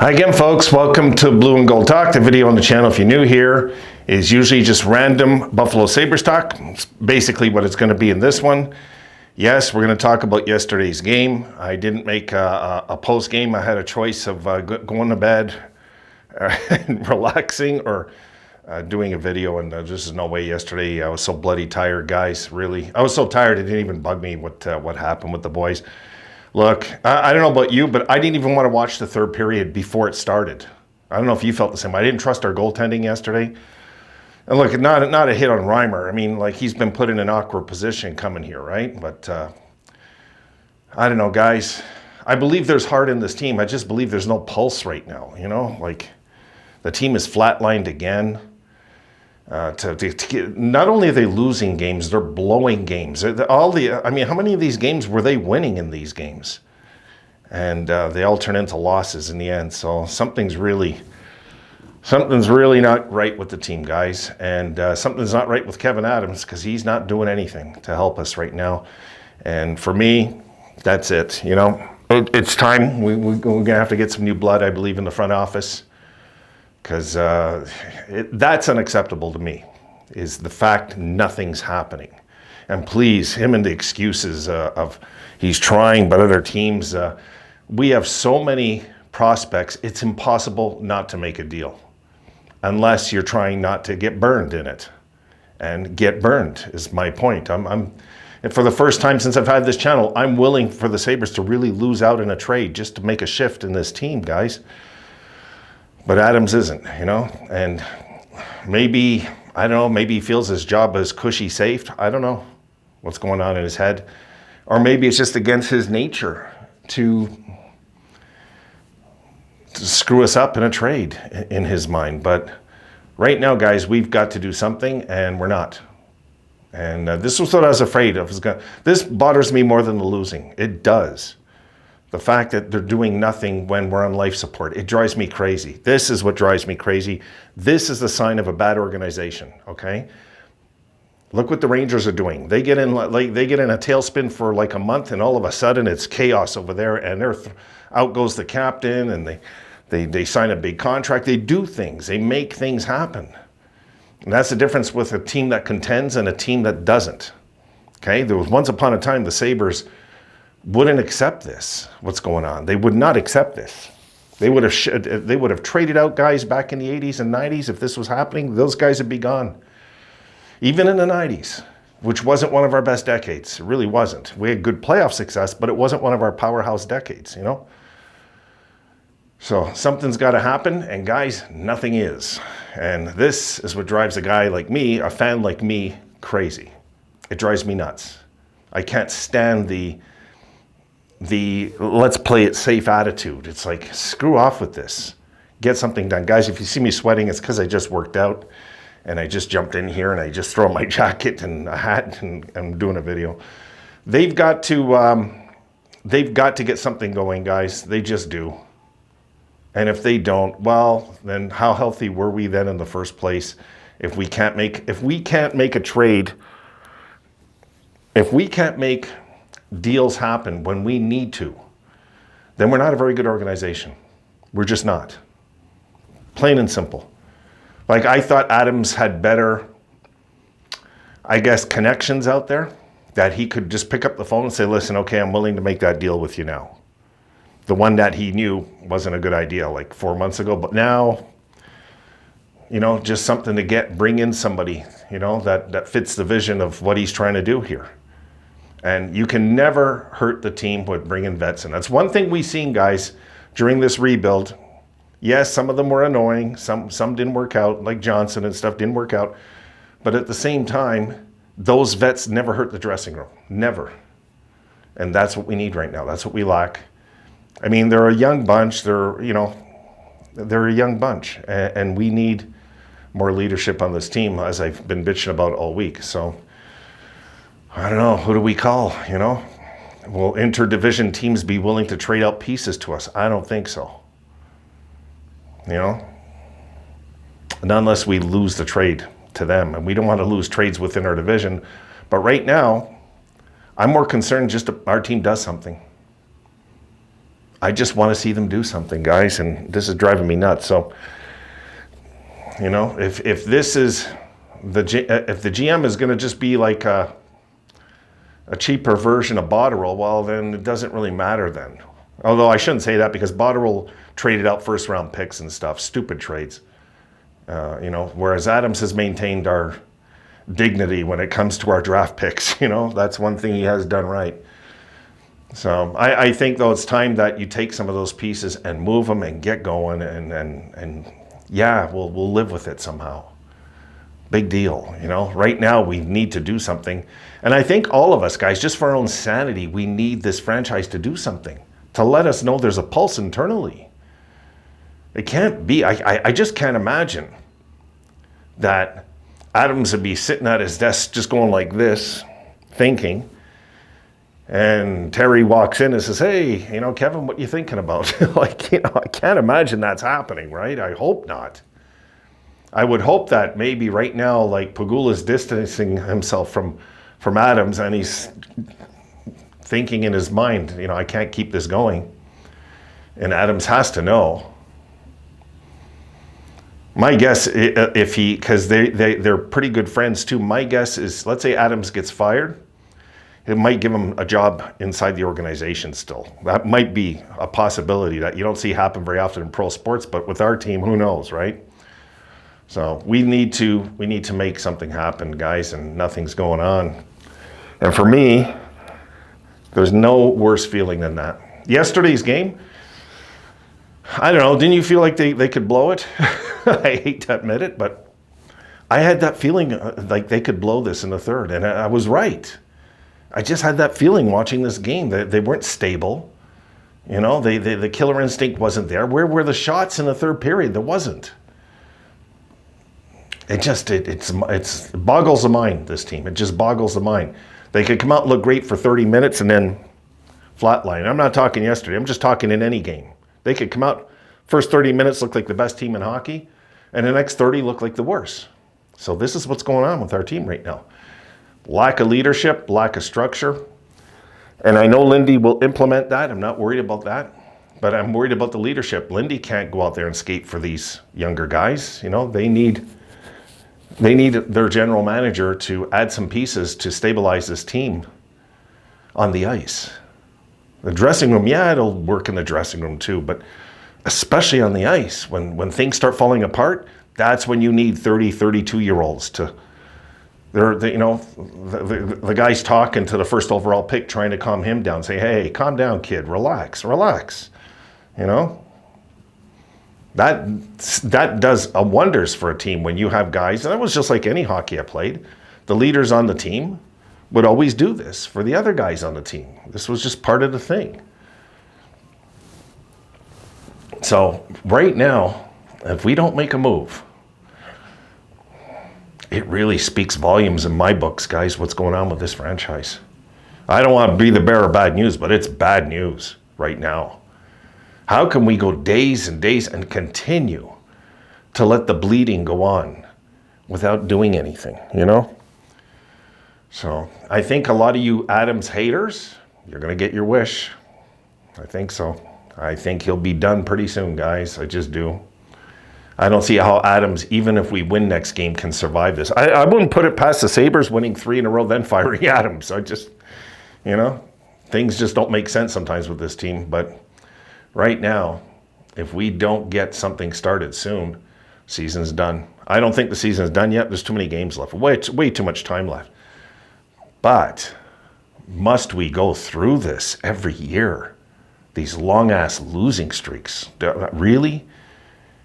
Hi again, folks. Welcome to Blue and Gold Talk. The video on the channel, if you're new here, is usually just random Buffalo Sabres talk. It's basically what it's going to be in this one. Yes, we're going to talk about yesterday's game. I didn't make a post game. I had a choice of going to bed and relaxing or doing a video, and there's just no way yesterday. I was so bloody tired, guys. Really, I was so tired it didn't even bug me what happened with the boys. Look, I don't know about you, but I didn't even want to watch the third period before it started. I don't know if you felt the same. I didn't trust our goaltending yesterday. And look, not a hit on Reimer. I mean, like, he's been put in an awkward position coming here, right? But I don't know, guys. I believe there's heart in this team. I just believe there's no pulse right now, you know? Like, the team is flatlined again. Not only are they losing games, they're blowing games. How many of these games were they winning in these games? And they all turn into losses in the end. So something's really not right with the team, guys. And something's not right with Kevin Adams, because he's not doing anything to help us right now. And for me, that's it. You know, it's time. We're going to have to get some new blood, I believe, in the front office. Because that's unacceptable to me, is the fact nothing's happening. And please, him and the excuses of he's trying, but other teams, we have so many prospects, it's impossible not to make a deal. Unless you're trying not to get burned in it. And get burned is my point. And for the first time since I've had this channel, I'm willing for the Sabres to really lose out in a trade just to make a shift in this team, guys. But Adams isn't, you know, and maybe, I don't know, maybe he feels his job is cushy safe. I don't know what's going on in his head. Or maybe it's just against his nature to screw us up in a trade in his mind. But right now, guys, we've got to do something, and we're not. And this was what I was afraid of. This bothers me more than the losing. It does. The fact that they're doing nothing when we're on life support, it drives me crazy. This is what drives me crazy. This is the sign of a bad organization, okay? Look what the Rangers are doing. They get in a tailspin for like a month, and all of a sudden it's chaos over there, and out goes the captain, and they sign a big contract. They do things. They make things happen. And that's the difference with a team that contends and a team that doesn't, okay? There was once upon a time the Sabres wouldn't accept this, what's going on. They would not accept this. They would have traded out guys back in the 80s and 90s. If this was happening, those guys would be gone. Even in the 90s, which wasn't one of our best decades. It really wasn't. We had good playoff success, but it wasn't one of our powerhouse decades, you know? So something's got to happen, and guys, nothing is. And this is what drives a guy like me, a fan like me, crazy. It drives me nuts. I can't stand the let's play it safe attitude. It's like, screw off with this. Get something done. Guys, if you see me sweating, it's because I just worked out and I just jumped in here and I just throw my jacket and a hat and I'm doing a video. They've got to get something going, guys. They just do. And if they don't, well, then how healthy were we then in the first place? If we can't make a trade, if we can't make deals happen when we need to, then we're not a very good organization. We're just not. Plain and simple. Like, I thought Adams had better, I guess, connections out there, that he could just pick up the phone and say, listen, okay, I'm willing to make that deal with you now. The one that he knew wasn't a good idea like 4 months ago, but now, you know, just something to bring in somebody, you know, that fits the vision of what he's trying to do here. And you can never hurt the team with bringing vets in. That's one thing we've seen, guys, during this rebuild. Yes, some of them were annoying. Some didn't work out, like Johnson and stuff didn't work out. But at the same time, those vets never hurt the dressing room. Never. And that's what we need right now. That's what we lack. I mean, they're a young bunch. They're a young bunch. And we need more leadership on this team, as I've been bitching about all week. So I don't know, who do we call, you know? Will interdivision teams be willing to trade out pieces to us? I don't think so. You know? Not unless we lose the trade to them. And we don't want to lose trades within our division. But right now, I'm more concerned just our team does something. I just want to see them do something, guys, and this is driving me nuts. So, if this is if the GM is going to just be like a cheaper version of Botterill, well, then it doesn't really matter then. Although I shouldn't say that, because Botterill traded out first-round picks and stuff, stupid trades. Whereas Adams has maintained our dignity when it comes to our draft picks. That's one thing he has done right. So I think, though, it's time that you take some of those pieces and move them and get going, and yeah, we'll live with it somehow. Big deal. Right now we need to do something. And I think all of us, guys, just for our own sanity, we need this franchise to do something, to let us know there's a pulse internally. It can't be, I just can't imagine that Adams would be sitting at his desk just going like this, thinking, and Terry walks in and says, hey, Kevin, what you thinking about? I can't imagine that's happening, right? I hope not. I would hope that maybe right now, like, Pegula's distancing himself from Adams, and he's thinking in his mind, I can't keep this going. And Adams has to know. My guess, because they're pretty good friends too, my guess is, let's say Adams gets fired, it might give him a job inside the organization still. That might be a possibility that you don't see happen very often in pro sports, but with our team, who knows, right? So we need to make something happen, guys, and nothing's going on. And for me, there's no worse feeling than that. Yesterday's game, I don't know, didn't you feel like they could blow it? I hate to admit it, but I had that feeling like they could blow this in the third, and I was right. I just had that feeling watching this game. They weren't stable. The killer instinct wasn't there. Where were the shots in the third period? There wasn't. It boggles the mind, this team. It just boggles the mind. They could come out and look great for 30 minutes and then flatline. I'm not talking yesterday. I'm just talking in any game. They could come out, first 30 minutes look like the best team in hockey, and the next 30 look like the worst. So this is what's going on with our team right now. Lack of leadership, lack of structure. And I know Lindy will implement that. I'm not worried about that. But I'm worried about the leadership. Lindy can't go out there and skate for these younger guys. They need their general manager to add some pieces to stabilize this team on the ice. The dressing room, yeah, it'll work in the dressing room too, but especially on the ice, when things start falling apart, that's when you need 30, 32-year-olds to, the guy's talking to the first overall pick, trying to calm him down, say, hey, calm down, kid, relax. That does wonders for a team when you have guys, and that was just like any hockey I played. The leaders on the team would always do this for the other guys on the team. This was just part of the thing. So right now, if we don't make a move, it really speaks volumes in my books, guys, what's going on with this franchise. I don't want to be the bearer of bad news, but it's bad news right now. How can we go days and days and continue to let the bleeding go on without doing anything, So I think a lot of you Adams haters, you're going to get your wish. I think so. I think he'll be done pretty soon, guys. I just do. I don't see how Adams, even if we win next game, can survive this. I wouldn't put it past the Sabres winning 3 in a row, then firing Adams. I just, things just don't make sense sometimes with this team. But right now, if we don't get something started soon, season's done. I don't think the season's done yet. There's too many games left. Way too much time left. But must we go through this every year? These long-ass losing streaks. Really?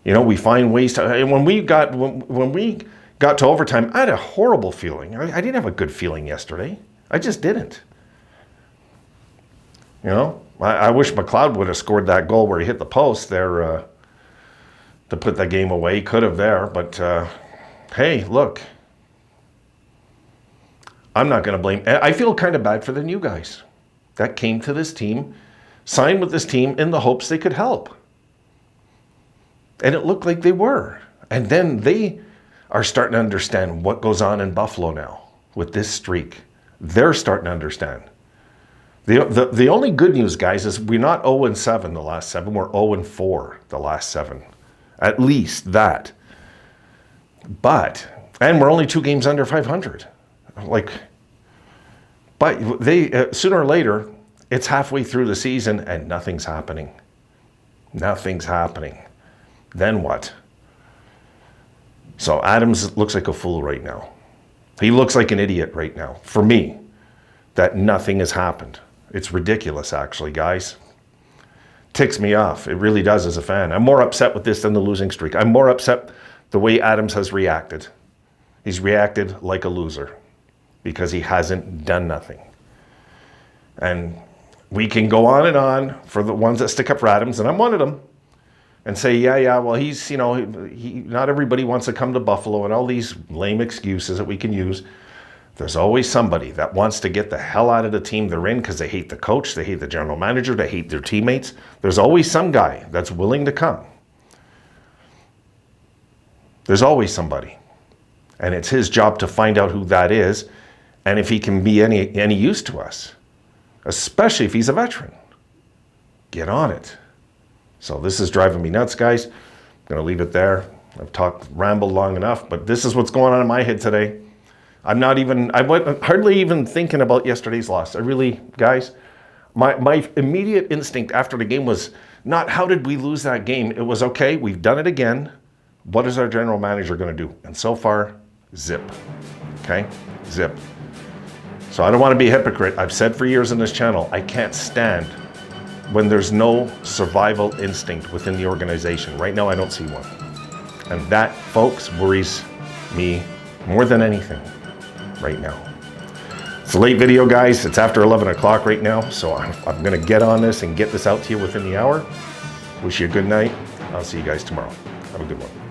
We find ways to... And when we got to overtime, I had a horrible feeling. I didn't have a good feeling yesterday. I just didn't. I wish McLeod would have scored that goal where he hit the post there to put that game away. He could have there, but hey, look. I'm not going to blame... I feel kind of bad for the new guys that came to this team, signed with this team in the hopes they could help. And it looked like they were. And then they are starting to understand what goes on in Buffalo now with this streak. They're starting to understand. The only good news, guys, is we're not 0-7 the last 7. We're 0-4 the last 7. At least that. And we're only 2 games under 500. But they sooner or later, it's halfway through the season and nothing's happening. Nothing's happening. Then what? So Adams looks like a fool right now. He looks like an idiot right now, for me, that nothing has happened. It's ridiculous, actually, guys. Ticks me off. It really does as a fan. I'm more upset with this than the losing streak. I'm more upset the way Adams has reacted. He's reacted like a loser because he hasn't done nothing. And we can go on and on for the ones that stick up for Adams, and I'm one of them, and say, yeah, well, he's, not everybody wants to come to Buffalo and all these lame excuses that we can use. There's always somebody that wants to get the hell out of the team they're in because they hate the coach, they hate the general manager, they hate their teammates. There's always some guy that's willing to come. There's always somebody. And it's his job to find out who that is and if he can be any use to us, especially if he's a veteran. Get on it. So this is driving me nuts, guys. I'm going to leave it there. I've rambled long enough, but this is what's going on in my head today. I'm hardly even thinking about yesterday's loss. I really, guys, my immediate instinct after the game was not how did we lose that game? It was, okay, we've done it again. What is our general manager going to do? And so far, zip. Okay? Zip. So I don't want to be a hypocrite. I've said for years on this channel, I can't stand when there's no survival instinct within the organization. Right now, I don't see one. And that, folks, worries me more than anything right now. It's a late video, guys. It's after 11 o'clock right now, so I'm going to get on this and get this out to you within the hour. Wish you a good night. I'll see you guys tomorrow. Have a good one.